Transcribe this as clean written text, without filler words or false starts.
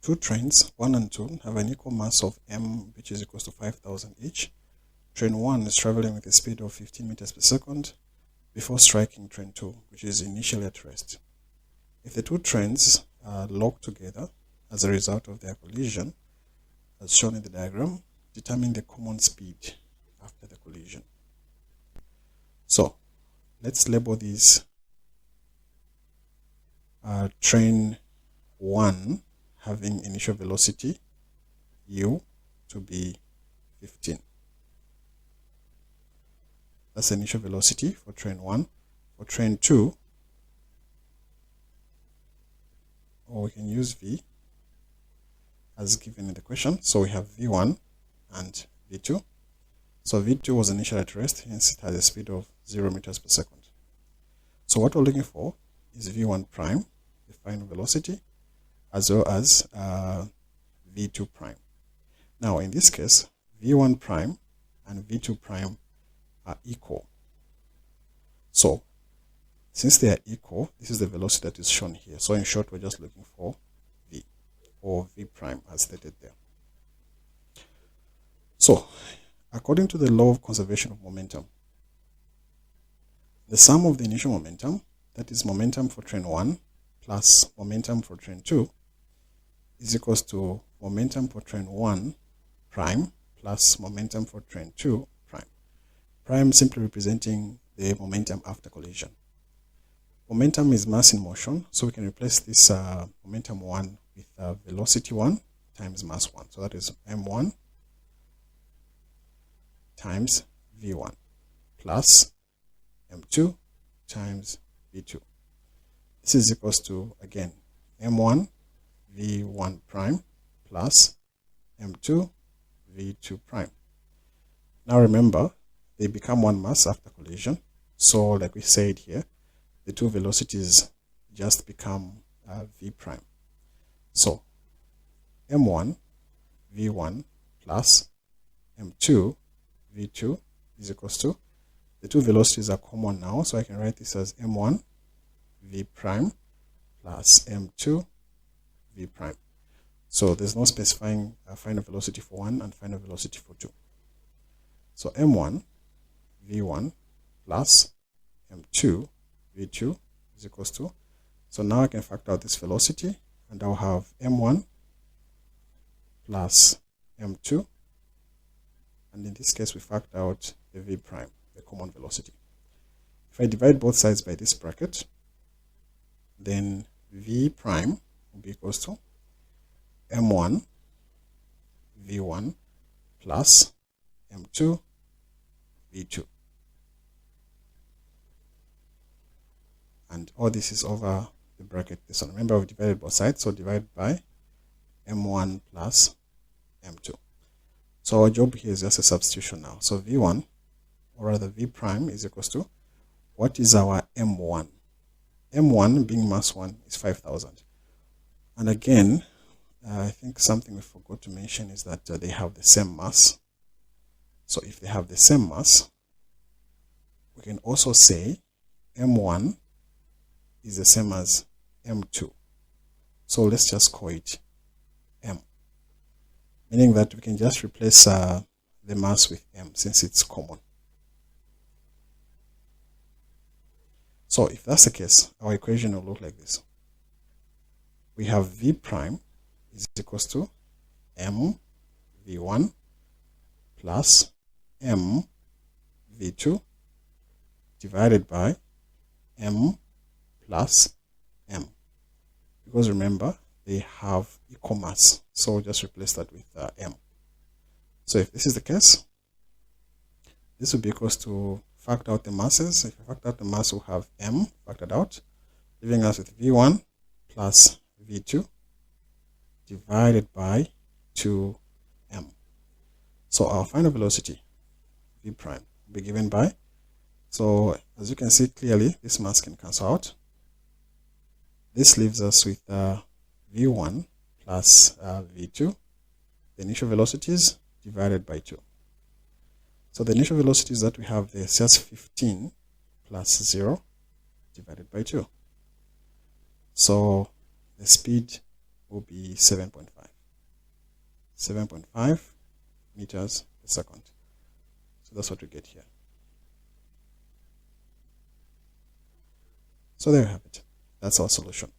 two trains, 1 and 2, have an equal mass of m, which is equals to 5,000 each. Train 1 is traveling with a speed of 15 meters per second before striking train 2, which is initially at rest. If the two trains are locked together as a result of their collision, as shown in the diagram, determine the common speed after the collision. So let's label these train 1 having initial velocity u to be 15. That's the initial velocity for train 1. For train 2, or we can use v as given in the question. So we have v1 and v2. So v2 was initially at rest, hence it has a speed of 0 meters per second. So what we're looking for is v1 prime, the final velocity, as well as v2 prime. Now in this case, v1 prime and v2 prime are equal. So since they are equal, this is the velocity that is shown here. So in short, we're just looking for v, or v prime as stated there. So according to the law of conservation of momentum, the sum of the initial momentum, that is momentum for train 1 plus momentum for train 2, is equals to momentum for train 1 prime plus momentum for train 2 prime. Prime simply representing the momentum after collision. Momentum is mass in motion, so we can replace this momentum 1 with velocity 1 times mass 1. So that is m1 times v1 plus m2 times v2. This is equals to, again, m1 v1 prime plus m2 v2 prime. Now remember, they become one mass after collision. So like we said here, the two velocities just become v prime. So m1 v1 plus m2 v2 is equals to, the two velocities are common now, so I can write this as m1 v prime plus m2 v prime. So there's no specifying final velocity for 1 and final velocity for 2. So m1 v1 plus m2 v2 is equals to, so now I can factor out this velocity, and I'll have m1 plus m2, and in this case we factor out the v prime, the common velocity. If I divide both sides by this bracket, then v prime will be equals to m1 v1 plus m2 v2. And all this is over the bracket. So remember, we've divided both sides, so divide by m1 plus m2. So our job here is just a substitution now. So v1, or rather v prime, is equals to, what is our m1? m1 being mass 1 is 5,000. And again, I think something we forgot to mention is that they have the same mass. So if they have the same mass, we can also say m1 is the same as m2. So let's just call it m, meaning that we can just replace the mass with m since it's common. So if that's the case, our equation will look like this. We have v prime is equals to m v1 plus m v2 divided by m plus m, because remember, they have equal mass, so we'll just replace that with m. So if this is the case, this will be equals to, factor out the masses. If I factor out the mass, we'll have m factored out, leaving us with v1 plus v2 divided by 2m. So our final velocity, v prime, will be given by, so as you can see clearly, this mass can cancel out. This leaves us with v1 plus v2, the initial velocities, divided by 2. So the initial velocities that we have there is just 15 plus 0 divided by 2. So the speed will be 7.5. 7.5 meters per second. So that's what we get here. So there you have it. That's our solution.